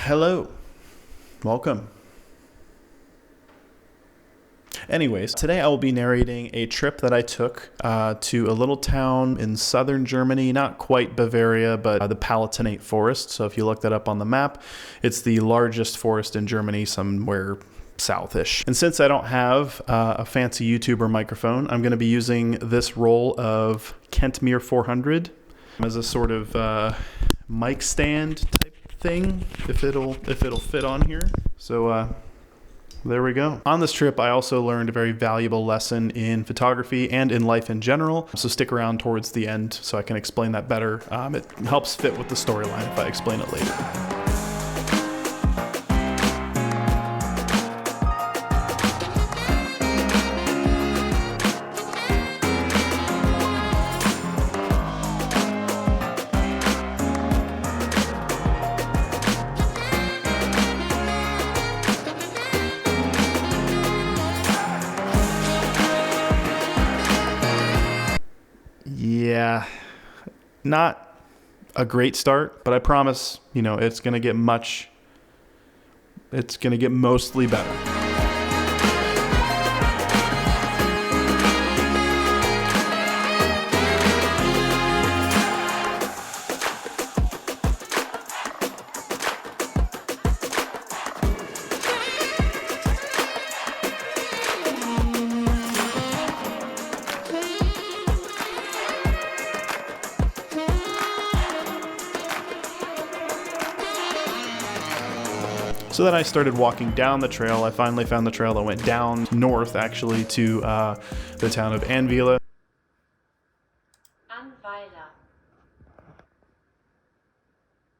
Hello, welcome. Anyways, today I will be narrating a trip that I took to a little town in southern Germany, not quite Bavaria, but the Palatinate forest. So if you look that up on the map, it's the largest forest in Germany, somewhere southish. And since I don't have a fancy YouTuber microphone, I'm going to be using this roll of Kentmere 400 as a sort of mic stand type thing, if it'll fit on here. So there we go. On this trip, I also learned a very valuable lesson in photography and in life in general. So stick around towards the end so I can explain that better. It helps fit with the storyline if I explain it later. Yeah, not a great start, but I promise, it's going to get mostly better. So then I started walking down the trail. I finally found the trail that went down north, actually, to the town of Anvila.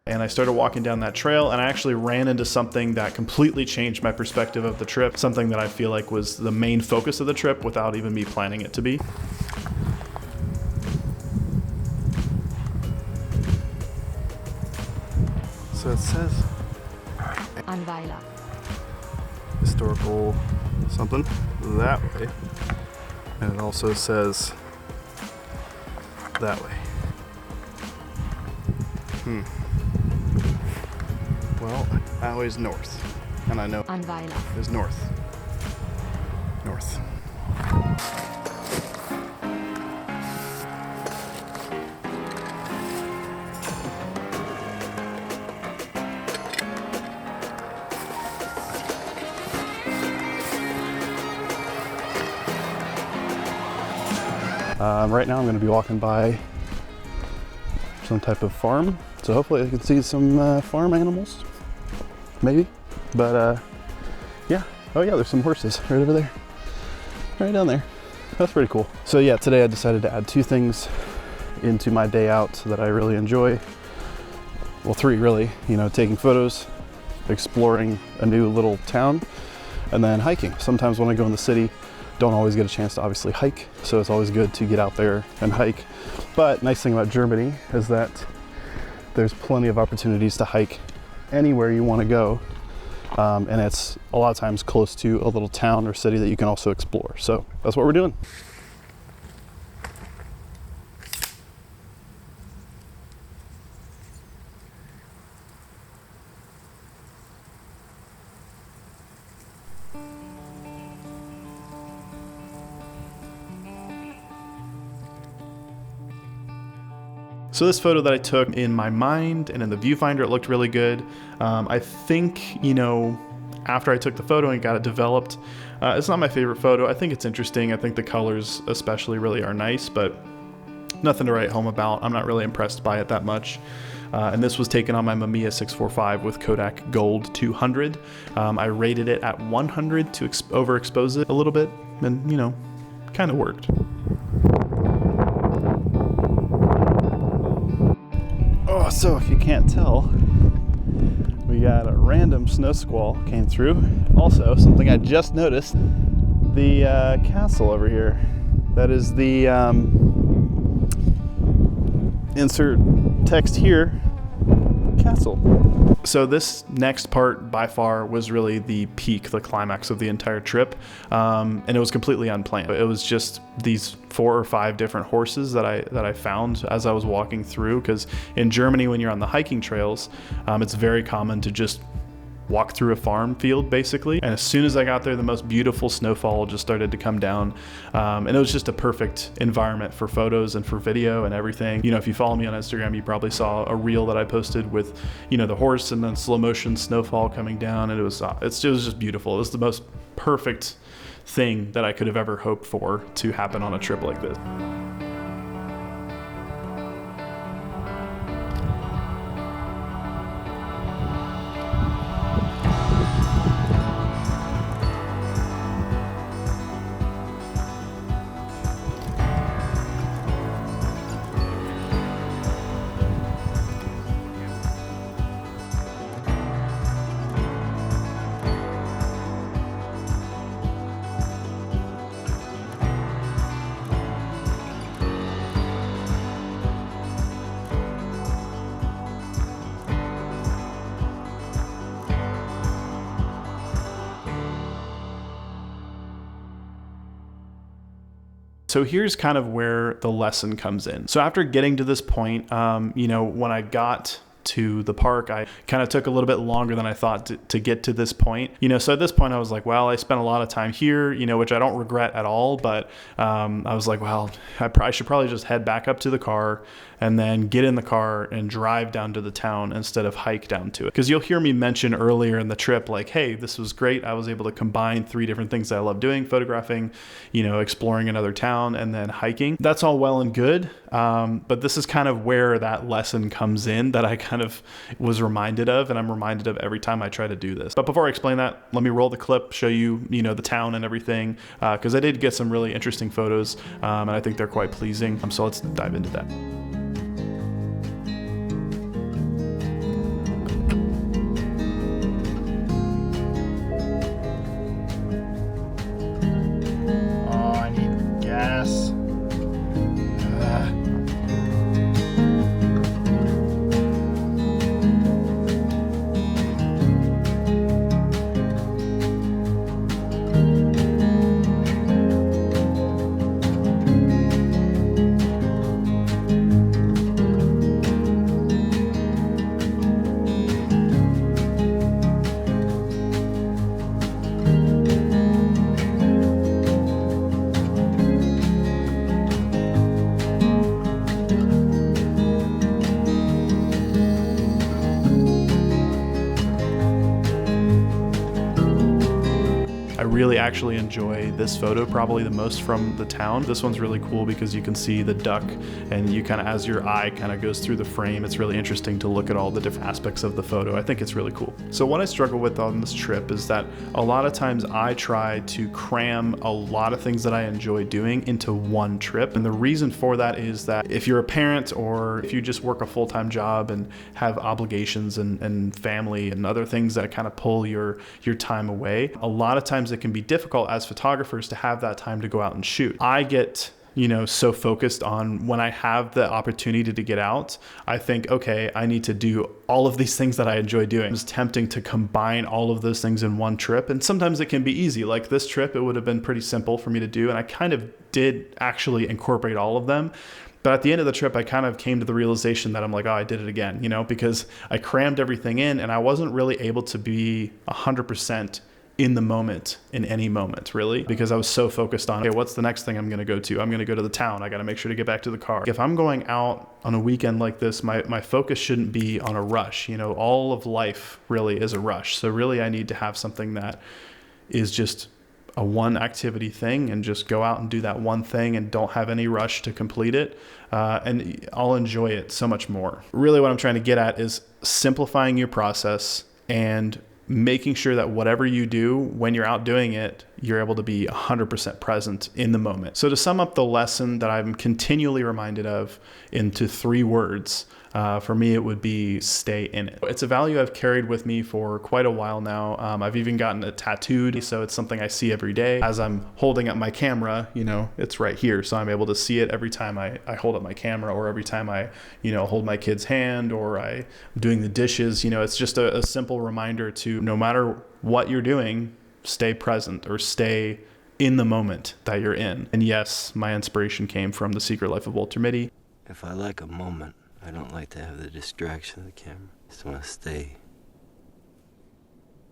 And I started walking down that trail, and I actually ran into something that completely changed my perspective of the trip, something that I feel like was the main focus of the trip without even me planning it to be. So it says historical something that way, and it also says that way. Well, that way's north, and I know is north. Right now I'm going to be walking by some type of farm, so hopefully I can see some farm animals, maybe, but yeah. Oh yeah, there's some horses right over there, right down there. That's pretty cool. So yeah, today I decided to add two things into my day out that I really enjoy. Well, three really, taking photos, exploring a new little town, and then hiking. Sometimes when I go in the city, don't always get a chance to obviously hike, so it's always good to get out there and hike. But nice thing about Germany is that there's plenty of opportunities to hike anywhere you want to go, and it's a lot of times close to a little town or city that you can also explore. So that's what we're doing. So this photo that I took in my mind and in the viewfinder, it looked really good. I think, after I took the photo and got it developed, it's not my favorite photo. I think it's interesting. I think the colors especially really are nice, but nothing to write home about. I'm not really impressed by it that much. And this was taken on my Mamiya 645 with Kodak Gold 200. I rated it at 100 to overexpose it a little bit, and kind of worked. Oh, so if you can't tell, we got a random snow squall came through. Also, something I just noticed, the castle over here. That is the insert text here, castle. So this next part by far was really the peak, the climax of the entire trip, and it was completely unplanned. It was just these 4 or 5 different horses that I found as I was walking through, because in Germany when you're on the hiking trails, it's very common to just walk through a farm field basically. And as soon as I got there, the most beautiful snowfall just started to come down. And it was just a perfect environment for photos and for video and everything. You know, if you follow me on Instagram, you probably saw a reel that I posted with, you know, the horse and then slow motion snowfall coming down. And it was just beautiful. It was the most perfect thing that I could have ever hoped for to happen on a trip like this. So here's kind of where the lesson comes in. So after getting to this point, you know, when I got to the park, I kind of took a little bit longer than I thought to get to this point. You know, so at this point I was like, well, I spent a lot of time here, you know, which I don't regret at all, but I was like, well, I should probably just head back up to the car and then get in the car and drive down to the town instead of hike down to it. Because you'll hear me mention earlier in the trip, like, hey, this was great. I was able to combine 3 different things that I love doing: photographing, you know, exploring another town, and then hiking. That's all well and good. But this is kind of where that lesson comes in that I kind of was reminded of, and I'm reminded of every time I try to do this. But before I explain that, let me roll the clip, show you, you know, the town and everything, because I did get some really interesting photos, and I think they're quite pleasing. So let's dive into that. Really actually enjoy this photo probably the most from the town. This one's really cool because you can see the duck, and you kind of, as your eye kind of goes through the frame, it's really interesting to look at all the different aspects of the photo. I think it's really cool. So what I struggle with on this trip is that a lot of times I try to cram a lot of things that I enjoy doing into one trip. And the reason for that is that if you're a parent, or if you just work a full-time job and have obligations and family and other things that kind of pull your time away, a lot of times it can be difficult as photographers to have that time to go out and shoot. I get, you know, so focused on when I have the opportunity to get out, I think, okay, I need to do all of these things that I enjoy doing. It's tempting to combine all of those things in one trip. And sometimes it can be easy. Like this trip, it would have been pretty simple for me to do. And I kind of did actually incorporate all of them. But at the end of the trip, I kind of came to the realization that I'm like, oh, I did it again, you know, because I crammed everything in and I wasn't really able to be 100% in the moment, in any moment, really, because I was so focused on, okay, what's the next thing I'm going to go to? I'm going to go to the town. I got to make sure to get back to the car. If I'm going out on a weekend like this, my focus shouldn't be on a rush. You know, all of life really is a rush. So really I need to have something that is just a one activity thing and just go out and do that one thing and don't have any rush to complete it. And I'll enjoy it so much more. Really what I'm trying to get at is simplifying your process and making sure that whatever you do when you're out doing it, you're able to be 100% present in the moment. So to sum up the lesson that I'm continually reminded of into 3 words, for me, it would be stay in it. It's a value I've carried with me for quite a while now. I've even gotten it tattooed, so it's something I see every day. As I'm holding up my camera, you know, it's right here. So I'm able to see it every time I hold up my camera, or every time I, you know, hold my kid's hand, or I'm doing the dishes. You know, it's just a simple reminder to, no matter what you're doing, stay present or stay in the moment that you're in. And yes, my inspiration came from The Secret Life of Walter Mitty. If I like a moment, I don't like to have the distraction of the camera. I just want to stay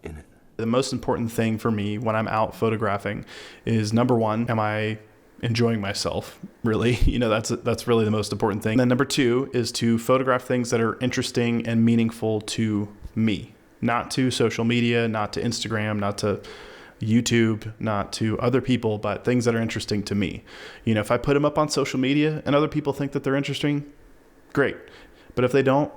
in it. The most important thing for me when I'm out photographing is, number one, am I enjoying myself? Really, you know, that's really the most important thing. And then number two is to photograph things that are interesting and meaningful to me, not to social media, not to Instagram, not to YouTube, not to other people, but things that are interesting to me. You know, if I put them up on social media and other people think that they're interesting, great. But if they don't,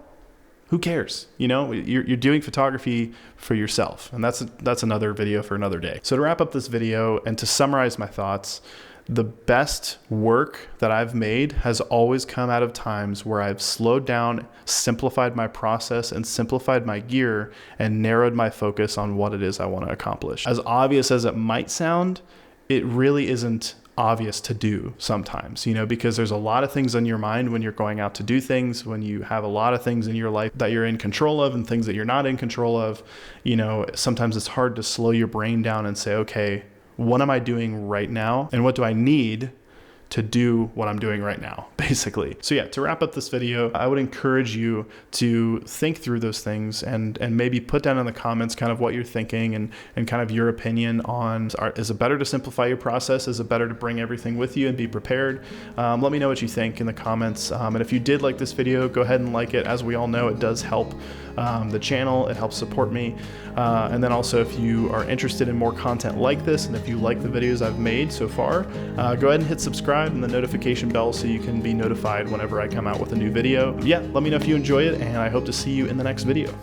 who cares? You know, you're doing photography for yourself, and that's another video for another day. So to wrap up this video and to summarize my thoughts, the best work that I've made has always come out of times where I've slowed down, simplified my process, and simplified my gear, and narrowed my focus on what it is I want to accomplish. As obvious as it might sound, it really isn't obvious to do sometimes, you know, because there's a lot of things on your mind when you're going out to do things, when you have a lot of things in your life that you're in control of and things that you're not in control of. You know, sometimes it's hard to slow your brain down and say, okay, what am I doing right now? And what do I need to do what I'm doing right now, basically. So yeah, to wrap up this video, I would encourage you to think through those things and maybe put down in the comments kind of what you're thinking and kind of your opinion on, is it better to simplify your process? Is it better to bring everything with you and be prepared? Let me know what you think in the comments. And if you did like this video, go ahead and like it. As we all know, it does help the channel, it helps support me. And then also, if you are interested in more content like this, and if you like the videos I've made so far, go ahead and hit subscribe and the notification bell so you can be notified whenever I come out with a new video. Yeah, let me know if you enjoy it, and I hope to see you in the next video.